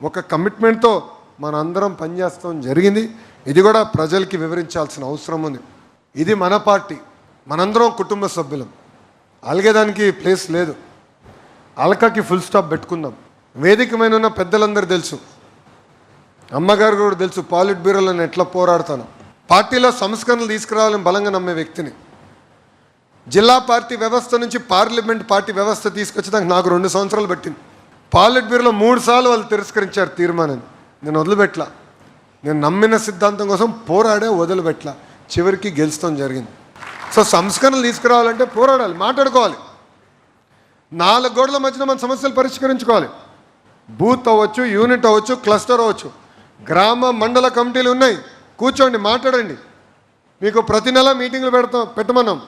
ఒక కమిట్మెంట్తో మనందరం పనిచేస్తాం జరిగింది. ఇది కూడా ప్రజలకి వివరించాల్సిన అవసరం ఉంది. ఇది మన పార్టీ, మనందరం కుటుంబ సభ్యులం, అలిగేదానికి ప్లేస్ లేదు. అలకకి ఫుల్ స్టాప్ పెట్టుకుందాం. వేదిక మీద ఉన్న పెద్దలందరూ తెలుసు, అమ్మగారు కూడా తెలుసు పాలిట్ బ్యూరోలో నేను ఎట్లా పోరాడతాను. పార్టీలో సంస్కరణలు తీసుకురావాలని బలంగా నమ్మే వ్యక్తిని. జిల్లా పార్టీ వ్యవస్థ నుంచి పార్లమెంట్ పార్టీ వ్యవస్థ తీసుకొచ్చేదానికి నాకు 2 సంవత్సరాలు పట్టింది. పాలిట్ బ్యూరోలో 3 సార్లు వాళ్ళు తిరస్కరించారు తీర్మానాన్ని. నేను వదిలిపెట్టలా. నేను నమ్మిన సిద్ధాంతం కోసం పోరాడే వదిలిపెట్టలా. చివరికి గెలుస్తాం జరిగింది. సో సంస్కరణలు తీసుకురావాలంటే పోరాడాలి, మాట్లాడుకోవాలి. 4 గోడల మధ్యన మన సమస్యలు పరిష్కరించుకోవాలి. బూత్ అవ్వచ్చు, యూనిట్ అవ్వచ్చు, క్లస్టర్ అవ్వచ్చు, గ్రామ మండల కమిటీలు ఉన్నాయి. కూర్చోండి, మాట్లాడండి. మీకు ప్రతి నెల మీటింగ్లు పెట్టమన్నాం.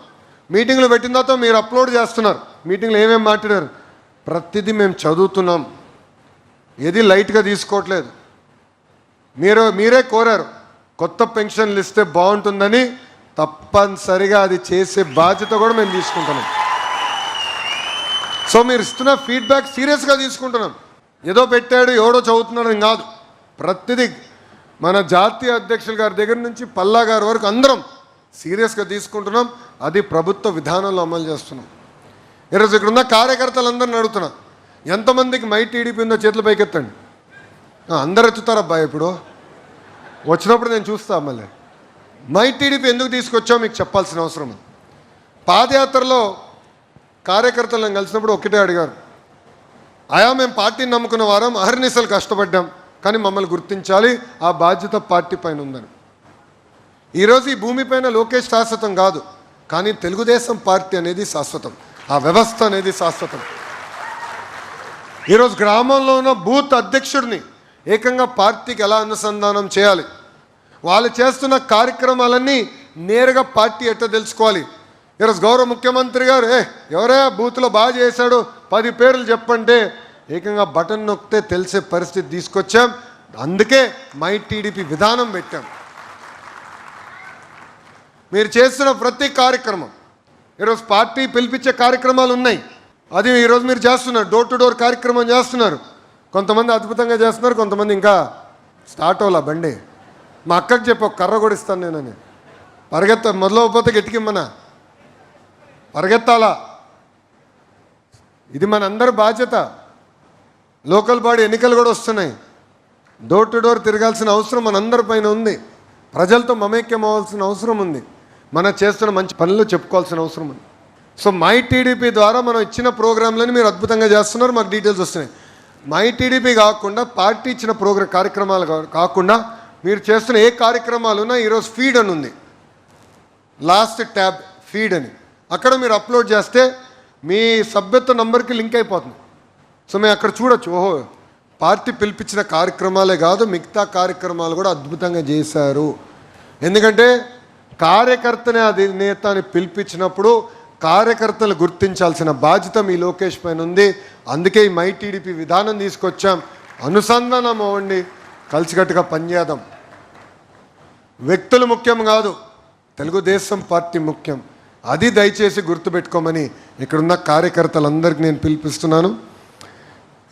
మీటింగ్లు పెట్టిన తర్వాత మీరు అప్లోడ్ చేస్తున్నారు. మీటింగ్లు ఏమేమి మాట్లాడారు ప్రతిదీ మేము చదువుతున్నాం. ఏది లైట్గా తీసుకోవట్లేదు. మీరే కోరారు కొత్త పెన్షన్లు ఇస్తే బాగుంటుందని. తప్పనిసరిగా అది చేసే బాధ్యత కూడా మేము తీసుకుంటున్నాం. సో మీరు ఇస్తున్న ఫీడ్బ్యాక్ సీరియస్గా తీసుకుంటున్నాం. ఏదో పెట్టాడు ఎవడో చదువుతున్నాడని కాదు. ప్రతిదీ మన జాతీయ అధ్యక్షుల గారి దగ్గర నుంచి పల్లా గారి వరకు అందరం సీరియస్గా తీసుకుంటున్నాం. అది ప్రభుత్వ విధానంలో అమలు చేస్తున్నాం. ఈరోజు ఇక్కడ ఉన్న కార్యకర్తలందరిని అడుగుతున్నా, ఎంతమందికి మై టీడీపీ ఉందో చేతులు పైకెత్తండి. అందరు ఎత్తుతారబ్బా. ఇప్పుడు వచ్చినప్పుడు నేను చూస్తా. మళ్ళీ మై టీడీపీ ఎందుకు తీసుకొచ్చామో మీకు చెప్పాల్సిన అవసరం ఉంది. పాదయాత్రలో కార్యకర్తలను కలిసినప్పుడు ఒకటే అడిగారు, ఆయా మేము పార్టీని నమ్ముకున్న వారం అహర్నిశలు కష్టపడ్డాం, కానీ మమ్మల్ని గుర్తించాలి, ఆ బాధ్యత పార్టీ పైన ఉందని. ఈరోజు ఈ భూమిపైన లోకేష్ శాశ్వతం కాదు, కానీ తెలుగుదేశం పార్టీ అనేది శాశ్వతం, ఆ వ్యవస్థ అనేది శాశ్వతం. ఈరోజు గ్రామంలో ఉన్న బూత్ అధ్యక్షుడిని ఏకంగా పార్టీకి ఎలా అనుసంధానం చేయాలి, వాళ్ళు చేస్తున్న కార్యక్రమాలన్నీ నేరుగా పార్టీ ఎట్లా తెలుసుకోవాలి. ఈరోజు గౌరవ ముఖ్యమంత్రి గారు ఎవరే బూత్లో బాగా చేశాడు 10 పేర్లు చెప్పంటే ఏకంగా బటన్ నొక్కితే తెలిసే పరిస్థితి తీసుకొచ్చాం. అందుకే మై టీడీపీ విధానం పెట్టాం. మీరు చేస్తున్న ప్రతి కార్యక్రమం, ఈరోజు పార్టీ పిలిపించే కార్యక్రమాలు ఉన్నాయి, అది ఈరోజు మీరు చేస్తున్నారు. డోర్ టు డోర్ కార్యక్రమం చేస్తున్నారు. కొంతమంది అద్భుతంగా చేస్తున్నారు, కొంతమంది ఇంకా స్టార్ట్ అవ్వాల బండి. మా అక్కకి చెప్పి ఒక కర్ర కూడా ఇస్తాను నేనని. మొదలవకపోతే గట్టికిమ్మనా, పరిగెత్తాలా. ఇది మనందరి బాధ్యత. లోకల్ బాడీ ఎన్నికలు కూడా వస్తున్నాయి. డోర్ టు డోర్ తిరగాల్సిన అవసరం మనందరి పైన ఉంది. ప్రజలతో మమేక్యం అవ్వాల్సిన అవసరం ఉంది. మనం చేస్తున్న మంచి పనులు చెప్పుకోవాల్సిన అవసరం ఉంది. సో మై టీడీపీ ద్వారా మనం ఇచ్చిన ప్రోగ్రాంలని మీరు అద్భుతంగా చేస్తున్నారు, మాకు డీటెయిల్స్ వస్తున్నాయి. మై టీడీపీ కాకుండా పార్టీ ఇచ్చిన కార్యక్రమాలు కాకుండా మీరు చేస్తున్న ఏ కార్యక్రమాలున్నా ఈరోజు ఫీడ్ అని ఉంది, లాస్ట్ ట్యాబ్ ఫీడ్ అని. అక్కడ మీరు అప్లోడ్ చేస్తే మీ సభ్యత్వ నంబర్కి లింక్ అయిపోతుంది. సో మేము అక్కడ చూడొచ్చు, ఓహో పార్టీ పిలిపించిన కార్యక్రమాలే కాదు మిగతా కార్యక్రమాలు కూడా అద్భుతంగా చేశారు. ఎందుకంటే కార్యకర్తనే అధినేత అని పిలిపించినప్పుడు కార్యకర్తలు గుర్తించాల్సిన బాధ్యత మీ లోకేష్ పైన ఉంది. అందుకే ఈ మై టీడీపీ విధానం తీసుకొచ్చాం. అనుసంధానం అవ్వండి, కలిసికట్టుగా పనిచేద్దాం. వ్యక్తులు ముఖ్యం కాదు, తెలుగుదేశం పార్టీ ముఖ్యం. అది దయచేసి గుర్తుపెట్టుకోమని ఇక్కడున్న కార్యకర్తలందరికీ నేను పిలిపిస్తున్నాను.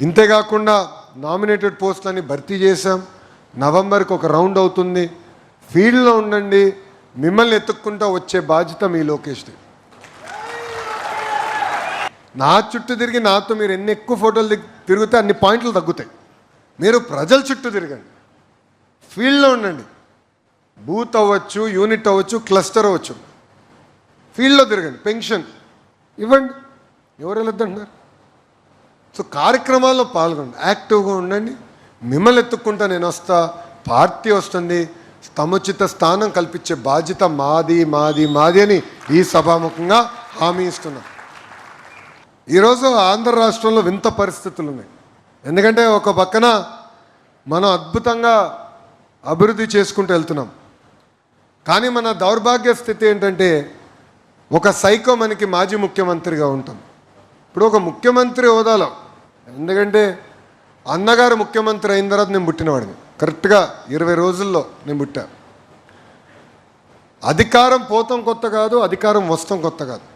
ఇంతేకాకుండా నామినేటెడ్ పోస్టులని భర్తీ చేశాం. నవంబర్కి ఒక రౌండ్ అవుతుంది. ఫీల్డ్లో ఉండండి, మిమ్మల్ని ఎత్తుక్కుంటూ వచ్చే బాధ్యత మీ లోకేష్ది. నా చుట్టూ తిరిగి నాతో మీరు ఎన్ని ఎక్కువ ఫోటోలు తిరిగితే అన్ని పాయింట్లు తగ్గుతాయి. మీరు ప్రజల చుట్టూ తిరగండి, ఫీల్డ్లో ఉండండి. బూత్ అవ్వచ్చు, యూనిట్ అవ్వచ్చు, క్లస్టర్ అవ్వచ్చు, ఫీల్డ్లో తిరగండి. పెన్షన్ ఇవ్వండి, ఎవరు వెళ్ళొద్దంటున్నారు. సో కార్యక్రమాల్లో పాల్గొండి, యాక్టివ్గా ఉండండి. మిమ్మల్ని ఎత్తుక్కుంటా నేను వస్తా, పార్టీ వస్తుంది. సముచిత స్థానం కల్పించే బాధ్యత మాది మాది మాది అని ఈ సభాముఖంగా హామీ ఇస్తున్నాం. ఈరోజు ఆంధ్ర రాష్ట్రంలో వింత పరిస్థితులు ఉన్నాయి. ఎందుకంటే ఒక పక్కన మనం అద్భుతంగా అభివృద్ధి చేసుకుంటూ వెళ్తున్నాం, కానీ మన దౌర్భాగ్య స్థితి ఏంటంటే ఒక సైకో మనకి మాజీ ముఖ్యమంత్రిగా ఉంటాం. ఇప్పుడు ఒక ముఖ్యమంత్రి హోదాలో, ఎందుకంటే అన్నగారు ముఖ్యమంత్రి అయిన తర్వాత నేను పుట్టినవాడిని, కరెక్ట్గా 20 రోజుల్లో నేను పుట్టా. అధికారం పోతాం కొత్త కాదు, అధికారం వస్తాం కొత్త కాదు.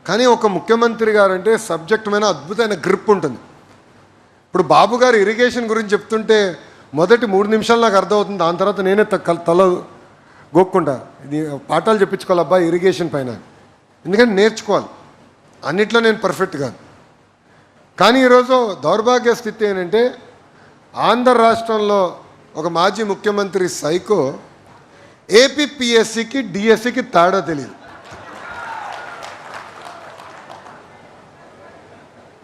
కానీ ఒక ముఖ్యమంత్రి గారు అంటే సబ్జెక్ట్ మీద అద్భుతమైన గ్రిప్ ఉంటుంది. ఇప్పుడు బాబు గారు ఇరిగేషన్ గురించి చెప్తుంటే మొదటి 3 నిమిషాలు నాకు అర్థమవుతుంది, దాని తర్వాత నేనే తల గోక్కుంటా. ఇది పాఠాలు చెప్పించుకోవాలి అబ్బాయి ఇరిగేషన్ పైన, ఎందుకంటే నేర్చుకోవాలి. అన్నిట్లో నేను పర్ఫెక్ట్ కాదు. కానీ ఈరోజు దౌర్భాగ్య స్థితి ఏంటంటే ఆంధ్ర రాష్ట్రంలో ఒక మాజీ ముఖ్యమంత్రి సైకో ఏపీపీఎస్సికి డిఎస్సికి తేడా తెలియదు.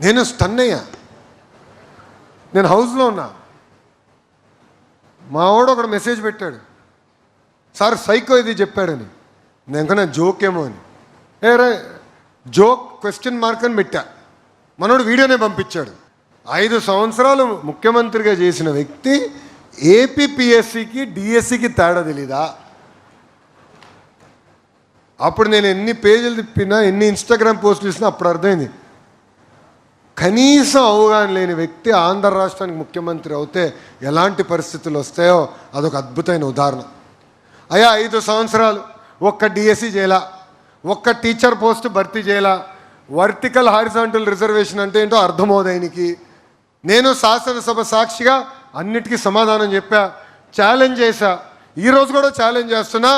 నేను స్టన్ అయ్యా. నేను హౌస్లో ఉన్నా, మా వాడు ఒకడు మెసేజ్ పెట్టాడు, సార్ సైకో ఇది చెప్పాడని. నేను కన్నా జోక్ ఏమో అని, రే జోక్ క్వశ్చన్ మార్క్ అని పెట్టా. మనోడు వీడియోనే పంపించాడు. 5 సంవత్సరాలు ముఖ్యమంత్రిగా చేసిన వ్యక్తి ఏపీపీఎస్సికి డిఎస్సికి తేడా తెలీదా? అప్పుడు నేను ఎన్ని పేజీలు తిప్పినా, ఎన్ని ఇన్స్టాగ్రామ్ పోస్టులు ఇచ్చినా అప్పుడు అర్థమైంది, కనీసం అవగాహన లేని వ్యక్తి ఆంధ్ర రాష్ట్రానికి ముఖ్యమంత్రి అవుతే ఎలాంటి పరిస్థితులు వస్తాయో అదొక అద్భుతమైన ఉదాహరణ. అయ్యా 5 సంవత్సరాలు ఒక్క డిఎస్సి చేయాల, ఒక్క టీచర్ పోస్ట్ భర్తీ చేయాల, వర్టికల్ హారిజాంటల్ రిజర్వేషన్ అంటే ఏంటో అర్థమవుదాయనికి. నేను శాసనసభ సాక్షిగా అన్నిటికీ సమాధానం చెప్పా, ఛాలెంజ్ చేశా. ఈరోజు కూడా ఛాలెంజ్ చేస్తున్నా,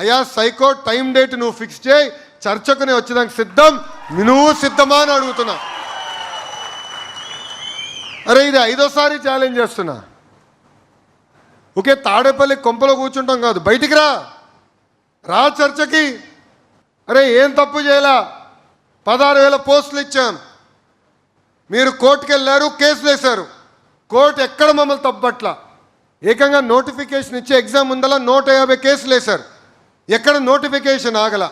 అయ్యా సైకో టైం డేట్ నువ్వు ఫిక్స్ చేయి, చర్చకునే వచ్చేదానికి సిద్ధం, నువ్వు సిద్ధమా అని అడుగుతున్నా. అరే ఇది 5వసారి ఛాలెంజ్ చేస్తున్నా. ఒకే తాడేపల్లి కొంపలో కూర్చుంటాం కాదు, బయటికి రా చర్చకి. అరే ఏం తప్పు చేయాలా? 16,000 పోస్టులు ఇచ్చాం, మీరు కోర్టుకు వెళ్ళారు, కేసులు వేశారు. కోర్టు ఎక్కడ మమ్మల్ని తప్పట్ల, ఏకంగా నోటిఫికేషన్ ఇచ్చి ఎగ్జామ్ ముందలా 150 కేసులు వేశారు. ఎక్కడ నోటిఫికేషన్ ఆగల.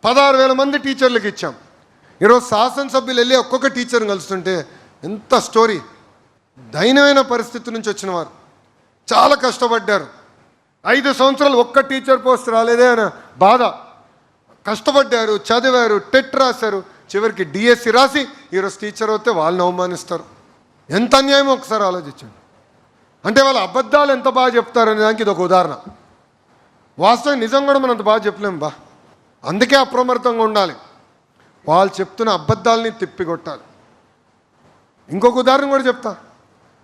16,000 మంది టీచర్లకు ఇచ్చాం. ఈరోజు శాసనసభ్యులు వెళ్ళి ఒక్కొక్క టీచర్ని కలుస్తుంటే ఎంత స్టోరీ. దయనీయమైన పరిస్థితి నుంచి వచ్చిన వారు చాలా కష్టపడ్డారు. 5 సంవత్సరాలు ఒక్క టీచర్ పోస్ట్ రాలేదే అన్న బాధ. కష్టపడ్డారు, చదివారు, టెట్ రాశారు, చివరికి డిఎస్సి రాసి ఈరోజు టీచర్ అవుతే వాళ్ళని అవమానిస్తారు. ఎంత అన్యాయమో ఒకసారి ఆలోచించండి. అంటే వాళ్ళ అబద్ధాలు ఎంత బాగా చెప్తారనే దానికి ఇది ఒక ఉదాహరణ. వాస్తవం నిజం కూడా మనం అంత బాగా చెప్పలేము బా. అందుకే అప్రమత్తంగా ఉండాలి. వాళ్ళు చెప్తున్న అబద్ధాలని తిప్పికొట్టాలి. ఇంకొక ఉదాహరణ కూడా చెప్తా.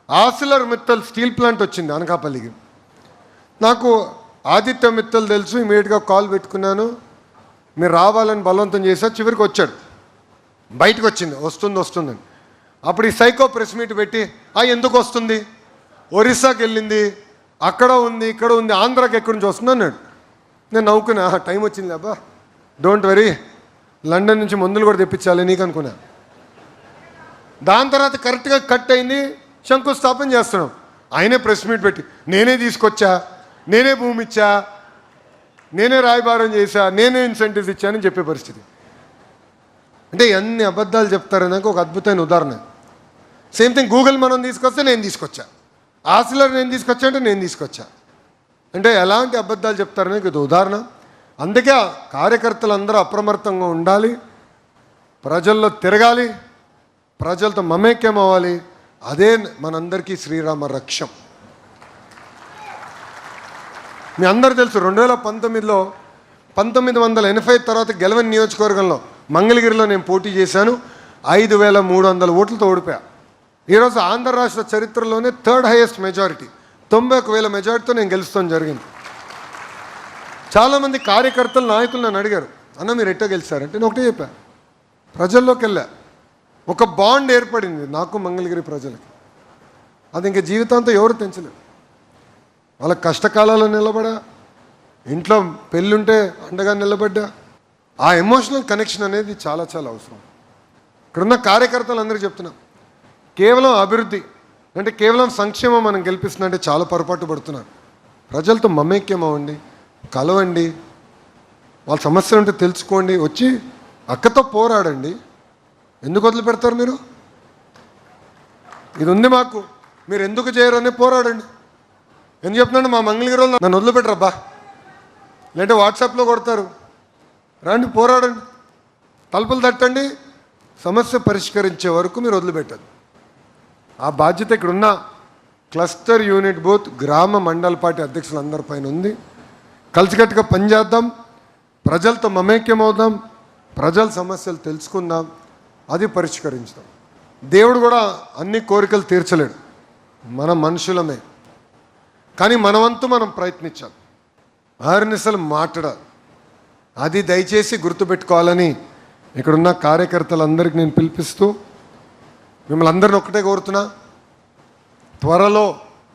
ఆర్సిలర్ మిత్తల్ స్టీల్ ప్లాంట్ వచ్చింది అనకాపల్లికి. నాకు ఆదిత్య మిత్తల్ తెలుసు, ఇమీడియట్గా కాల్ పెట్టుకున్నాను, మీరు రావాలని బలవంతం చేశా. చివరికి వచ్చాడు, బయటకు వచ్చింది, వస్తుందని. అప్పుడు ఈ సైకో ప్రెస్ మీట్ పెట్టి ఎందుకు వస్తుంది, ఒరిస్సాకి వెళ్ళింది, అక్కడ ఉంది, ఇక్కడ ఉంది, ఆంధ్రాకి ఎక్కడి నుంచి వస్తుంది అన్నాడు. నేను నవ్వుకున్నా, టైం వచ్చింది అబ్బా, డోంట్ వరీ, లండన్ నుంచి మందులు కూడా తెప్పించాలి నీకు అనుకున్నా. దాని తర్వాత కరెక్ట్గా కట్ అయింది, శంకుస్థాపన చేస్తున్నాం. ఆయనే ప్రెస్ మీట్ పెట్టి నేనే తీసుకొచ్చా, నేనే భూమి ఇచ్చా, నేనే రాయబారం చేశా, నేనే ఇన్సెంటివ్స్ ఇచ్చానని చెప్పే పరిస్థితి. అంటే ఎన్ని అబద్ధాలు చెప్తారనేది ఒక అద్భుతమైన ఉదాహరణ. సేమ్ థింగ్ గూగుల్ మనం తీసుకొస్తే నేను తీసుకొచ్చా, ఆర్సిలర్ నేను తీసుకొచ్చా అంటే నేను తీసుకొచ్చా. అంటే ఎలాంటి అబద్ధాలు చెప్తారనేది ఇది ఉదాహరణ. అందుకే కార్యకర్తలందరూ అప్రమత్తంగా ఉండాలి, ప్రజల్లో తిరగాలి, ప్రజలతో మమేక్యం అవ్వాలి. అదే మనందరికీ శ్రీరామ రక్షం. మీ అందరూ తెలుసు 2019లో 1980 తర్వాత గెలవని నియోజకవర్గంలో మంగళగిరిలో నేను పోటీ చేశాను. 5,300 ఓట్లతో ఓడిపోయా. ఈరోజు ఆంధ్ర రాష్ట్ర చరిత్రలోనే 3rd హైయెస్ట్ మెజారిటీ, 91,000 మెజారిటీతో నేను గెలుస్తాం జరిగింది. చాలామంది కార్యకర్తలు, నాయకులు నన్ను అడిగారు, అన్న మీరు ఎట్టో గెలిచారంటే నేను ఒకటే చెప్పా, ప్రజల్లోకి వెళ్ళా. ఒక బాండ్ ఏర్పడింది నాకు మంగళగిరి ప్రజలకి. అది ఇంకా జీవితాంతం ఎవరు తెంచలేరు. వాళ్ళ కష్టకాలాల్లో నిలబడా, ఇంట్లో పెళ్ళుంటే అండగా నిలబడ్డా. ఆ ఎమోషనల్ కనెక్షన్ అనేది చాలా చాలా అవసరం. ఇక్కడున్న కార్యకర్తలందరికీ చెప్తున్నా, కేవలం అభివృద్ధి అంటే కేవలం సంక్షేమం మనం గెలిపిస్తుందంటే చాలా పొరపాటు పడుతున్నారు. ప్రజలతో మమేక్యం అవ్వండి, కలవండి, వాళ్ళ సమస్యలు ఉంటే తెలుసుకోండి, వచ్చి అక్కతో పోరాడండి. ఎందుకు వదిలిపెడతారు మీరు? ఇది ఉంది మాకు, మీరు ఎందుకు చేయరు అని పోరాడండి. ఎందుకు చెప్తున్నాను, మా మంగళగిరి వాళ్ళు నన్ను వదిలిపెట్టరబ్బా, లేదంటే వాట్సాప్లో కొడతారు. రండి పోరాడండి, తలుపులు తట్టండి, సమస్య పరిష్కరించే వరకు మీరు వదిలిపెట్టదు. ఆ బాధ్యత ఇక్కడున్న క్లస్టర్ యూనిట్ బూత్ గ్రామ మండల పార్టీ అధ్యక్షులందరిపైన ఉంది. కలిసికట్టుగా పనిచేద్దాం, ప్రజలతో మమేక్యం అవుదాం, ప్రజల సమస్యలు తెలుసుకుందాం, అది పరిష్కరించుదాం. దేవుడు కూడా అన్ని కోరికలు తీర్చలేడు, మన మనుషులమే. కానీ మనవంతు మనం ప్రయత్నించాలి, ఆరునిసలు మాట్లాడాలి. అది దయచేసి గుర్తుపెట్టుకోవాలని ఇక్కడున్న కార్యకర్తలందరికీ నేను పిలిపిస్తూ మిమ్మల్ని అందరిని ఒక్కటే కోరుతున్నా. త్వరలో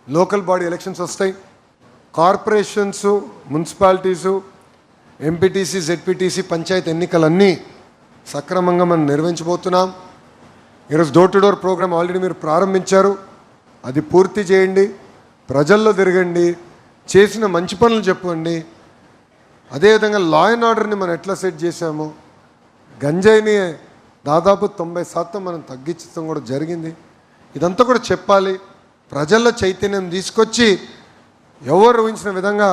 లోకల్ బాడీ ఎలక్షన్స్ వస్తాయి. Corporations, municipalities, MPTC, ZPTC, panchayat ఎన్నికలన్నీ సక్రమంగా మనం నిర్వహించబోతున్నాం. ఈరోజు door to door program already మీరు ప్రారంభించారు, అది పూర్తి చేయండి. ప్రజల్లో తిరగండి, చేసిన మంచి పనులు చెప్పండి. అదేవిధంగా లా అండ్ ఆర్డర్ని మనం ఎట్లా సెట్ చేశామో, గంజాయిని దాదాపు 90% మనం తగ్గించడం కూడా జరిగింది. ఇదంతా కూడా చెప్పాలి, ప్రజల్లో చైతన్యం తీసుకొచ్చి ఎవరు ఊహించిన విధంగా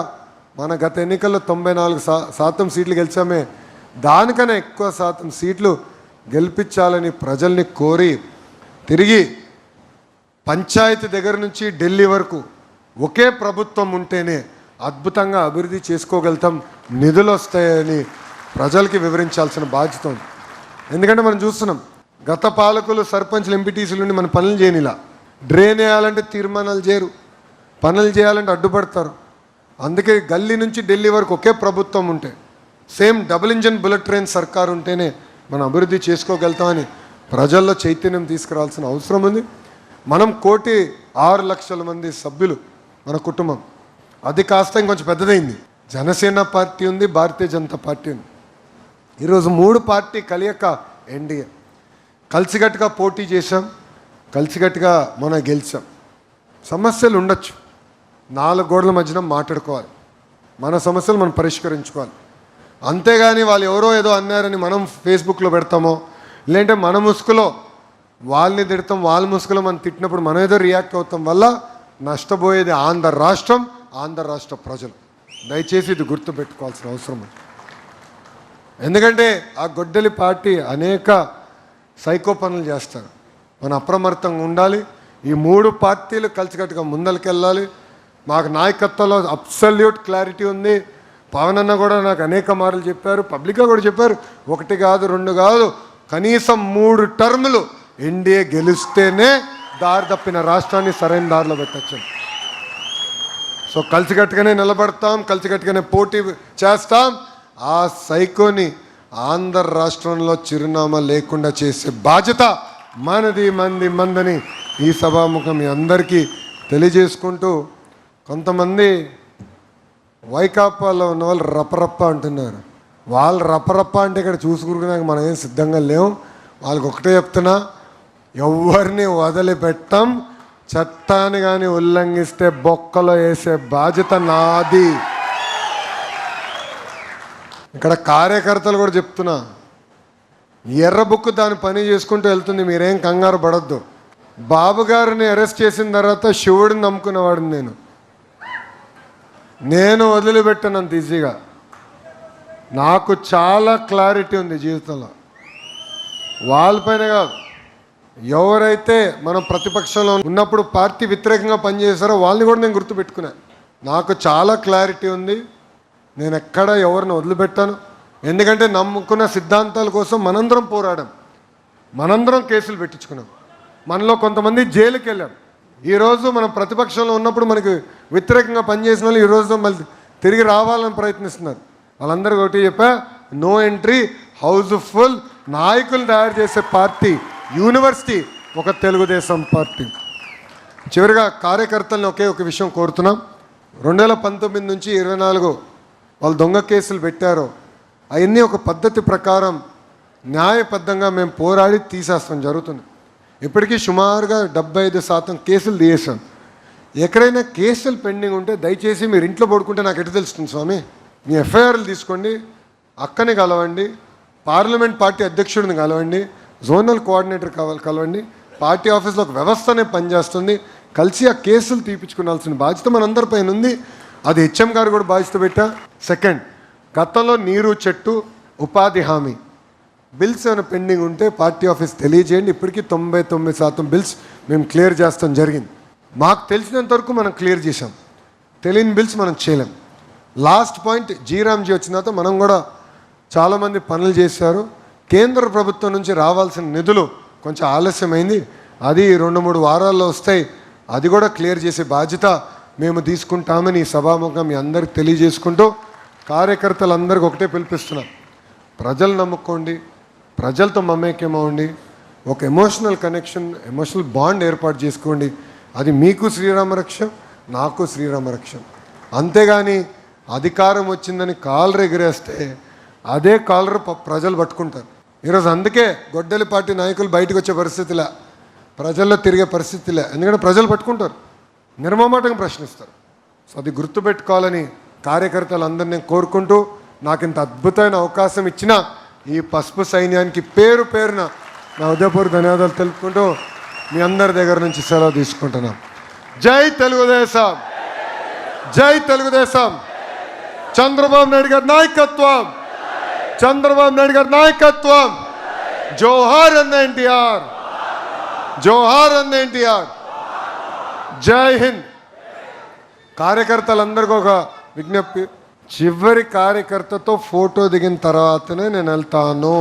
మన గత ఎన్నికల్లో 94% సీట్లు గెలిచామే, దానికన్నా ఎక్కువ శాతం సీట్లు గెలిపించాలని ప్రజల్ని కోరి తిరిగి పంచాయతీ దగ్గర నుంచి ఢిల్లీ వరకు ఒకే ప్రభుత్వం ఉంటేనే అద్భుతంగా అభివృద్ధి చేసుకోగలుగుతాం, నిధులు వస్తాయని ప్రజలకి వివరించాల్సిన బాధ్యత ఉంది. ఎందుకంటే మనం చూస్తున్నాం, గత పాలకులు, సర్పంచ్లు, ఎంపీటీసీల నుండి మన పనులు చేయనిలా. డ్రైన్ వేయాలంటే తీర్మానాలు చేయరు, పనులు చేయాలంటే అడ్డుపడతారు. అందుకే గల్లీ నుంచి ఢిల్లీ వరకు ఒకే ప్రభుత్వం ఉంటే, same double engine bullet train సర్కారు ఉంటేనే మనం అభివృద్ధి చేసుకోగలుగుతామని ప్రజల్లో చైతన్యం తీసుకురావాల్సిన అవసరం ఉంది. మనం 1,06,00,000 మంది సభ్యులు మన కుటుంబం, అది కాస్త ఇంకొంచెం పెద్దదైంది. జనసేన పార్టీ ఉంది, భారతీయ జనతా పార్టీ ఉంది. ఈరోజు 3 పార్టీ కలియక ఎన్డీఏ. కలిసికట్టుగా పోటీ చేశాం, కలిసికట్టుగా మనం గెలిచాం. సమస్యలు ఉండొచ్చు, 4 గోడల మధ్యన మాట్లాడుకోవాలి, మన సమస్యలు మనం పరిష్కరించుకోవాలి. అంతేగాని వాళ్ళు ఎవరో ఏదో అన్నారని మనం ఫేస్బుక్లో పెడతామో, లేదంటే మన ముసుగులో వాళ్ళని తిడతాం, వాళ్ళ ముసుగులో మనం తిట్టినప్పుడు మనం ఏదో రియాక్ట్ అవుతాం వల్ల నష్టపోయేది ఆంధ్ర రాష్ట్రం, ఆంధ్ర రాష్ట్ర ప్రజలు. దయచేసి ఇది గుర్తుపెట్టుకోవాల్సిన అవసరం ఉంది. ఎందుకంటే ఆ గొడ్డలి పార్టీ అనేక సైకో పనులు చేస్తారు, మనం అప్రమత్తంగా ఉండాలి. ఈ 3 పార్టీలు కలిసికట్టుగా ముందరికెళ్ళాలి. మాకు నాయకత్వంలో అబ్సల్యూట్ క్లారిటీ ఉంది. పవన్ అన్న కూడా నాకు అనేక మార్లు చెప్పారు, పబ్లిక్గా కూడా చెప్పారు, 1 కాదు 2 కాదు, కనీసం 3 టర్ములు ఎన్డీఏ గెలిస్తేనే దారి తప్పిన రాష్ట్రాన్ని సరైన దారిలో పెట్టచ్చు. సో కలిసికట్టుగానే నిలబడతాం, కలిసికట్టుగానే పోటీ చేస్తాం. ఆ సైకోని ఆంధ్ర రాష్ట్రంలో చిరునామా లేకుండా చేసే బాధ్యత మనది, మందని ఈ సభాముఖం మీ అందరికీ తెలియజేసుకుంటూ, కొంతమంది వైకాపాలో ఉన్న వాళ్ళు రపరప్ప అంటున్నారు. వాళ్ళు రపరప్ప అంటే ఇక్కడ చూసుకున్నాక మనం ఏం సిద్ధంగా లేవు. వాళ్ళకి ఒకటే చెప్తున్నా, ఎవరిని వదిలిపెట్టాం, చట్టాన్ని కానీ ఉల్లంఘిస్తే బొక్కలో వేసే బాధ్యత నాది. ఇక్కడ కార్యకర్తలు కూడా చెప్తున్నా, ఎర్ర బుక్ దాని పని చేసుకుంటూ వెళ్తుంది, మీరేం కంగారు పడద్దు. బాబు గారిని అరెస్ట్ చేసిన తర్వాత శివుడిని నమ్ముకునేవాడిని నేను వదిలిపెట్టాను అంత ఈజీగా. నాకు చాలా క్లారిటీ ఉంది జీవితంలో. వాళ్ళపైన కాదు, ఎవరైతే మనం ప్రతిపక్షంలో ఉన్నప్పుడు పార్టీ వ్యతిరేకంగా పనిచేశారో వాళ్ళని కూడా నేను గుర్తుపెట్టుకున్నా. నాకు చాలా క్లారిటీ ఉంది, నేను ఎక్కడ ఎవరిని వదిలిపెట్టాను. ఎందుకంటే నమ్ముకున్న సిద్ధాంతాల కోసం మనందరం పోరాడాం, మనందరం కేసులు పెట్టించుకున్నాం, మనలో కొంతమంది జైలుకి వెళ్ళాం. ఈరోజు మనం ప్రతిపక్షంలో ఉన్నప్పుడు మనకి వ్యతిరేకంగా పనిచేసిన వాళ్ళు ఈరోజు మళ్ళీ తిరిగి రావాలని ప్రయత్నిస్తున్నారు. వాళ్ళందరికీ ఒకటి చెప్పా, నో ఎంట్రీ, హౌస్ఫుల్. నాయకులు తయారు చేసే పార్టీ యూనివర్సిటీ ఒక తెలుగుదేశం పార్టీ. చివరిగా కార్యకర్తలను ఒక విషయం కోరుతున్నాం. 2019 నుంచి 24 వాళ్ళు దొంగ కేసులు పెట్టారో అవన్నీ ఒక పద్ధతి ప్రకారం న్యాయబద్ధంగా మేము పోరాడి తీసేస్తాం జరుగుతుంది. ఇప్పటికీ సుమారుగా 75% కేసులు తీసేసాం. ఎక్కడైనా కేసులు పెండింగ్ ఉంటే దయచేసి మీరు ఇంట్లో పడుకుంటే నాకు ఎటు తెలుస్తుంది స్వామి, మీ ఎఫ్ఐఆర్లు తీసుకోండి, అక్కని కలవండి, పార్లమెంట్ పార్టీ అధ్యక్షుడిని కలవండి, జోనల్ కోఆర్డినేటర్ కలవండి. పార్టీ ఆఫీస్లో ఒక వ్యవస్థనే పనిచేస్తుంది, కలిసి ఆ కేసులు తీపించుకోవాల్సిన బాధ్యత మనందరిపైన ఉంది. అది హెచ్ఎం గారు కూడా బాధ్యత పెట్టా. సెకండ్, గతంలో నీరు చెట్టు ఉపాధి హామీ బిల్స్ ఏమైనా పెండింగ్ ఉంటే పార్టీ ఆఫీస్ తెలియజేయండి. ఇప్పటికీ 99% బిల్స్ మేము క్లియర్ చేస్తాం జరిగింది. మాకు తెలిసినంత వరకు మనం క్లియర్ చేసాం, తెలియని బిల్స్ మనం చేయలేం. లాస్ట్ పాయింట్, జీరామ్జీ వచ్చిన తర్వాత మనం కూడా చాలామంది పనులు చేశారు. కేంద్ర ప్రభుత్వం నుంచి రావాల్సిన నిధులు కొంచెం ఆలస్యమైంది. అది 2-3 వారాల్లో వస్తాయి. అది కూడా క్లియర్ చేసే బాధ్యత మేము తీసుకుంటామని ఈ సభాముఖంగా మీ అందరికి తెలియజేసుకుంటూ కార్యకర్తలందరికీ ఒకటే పిలిపిస్తున్నాం. ప్రజలు నమ్ముకోండి, ప్రజలతో మమేక్యమవ్వండి, ఒక ఎమోషనల్ కనెక్షన్, ఎమోషనల్ బాండ్ ఏర్పాటు చేసుకోండి. అది మీకు శ్రీరామరక్ష, నాకు శ్రీరామరక్ష. అంతేగాని అధికారం వచ్చిందని కాలర్ ఎగిరేస్తే అదే కాలర్ ప్రజలు పట్టుకుంటారు. ఈరోజు అందుకే గొడ్డలి పార్టీ నాయకులు బయటకు వచ్చే పరిస్థితిలే, ప్రజల్లో తిరిగే పరిస్థితిలే. ఎందుకంటే ప్రజలు పట్టుకుంటారు, నిర్మమాటంగా ప్రశ్నిస్తారు. సో అది గుర్తుపెట్టుకోవాలని కార్యకర్తలందరినీ నేను కోరుకుంటూ, నాకు ఇంత అద్భుతమైన అవకాశం ఇచ్చిన ఈ పసుపు సైన్యానికి పేరు పేరున నా హృదయపూర్వక ధన్యవాదాలు తెలుపుకుంటూ మీ అందరి దగ్గర నుంచి సెలవు తీసుకుంటున్నాం. జై తెలుగుదేశం, జై తెలుగుదేశం. చంద్రబాబు నాయుడు గారి నాయకత్వం, చంద్రబాబు నాయుడు గారి నాయకత్వం. జోహార్ అన్న ఎన్టీఆర్, జోహార్ అన్న ఎన్టీఆర్. జై హింద్. కార్యకర్తలందరికీ ఒక విజ్ఞప్తి, చివరి కార్యకర్తతో ఫోటో దిగిన తర్వాతనే నేను వెళ్తాను.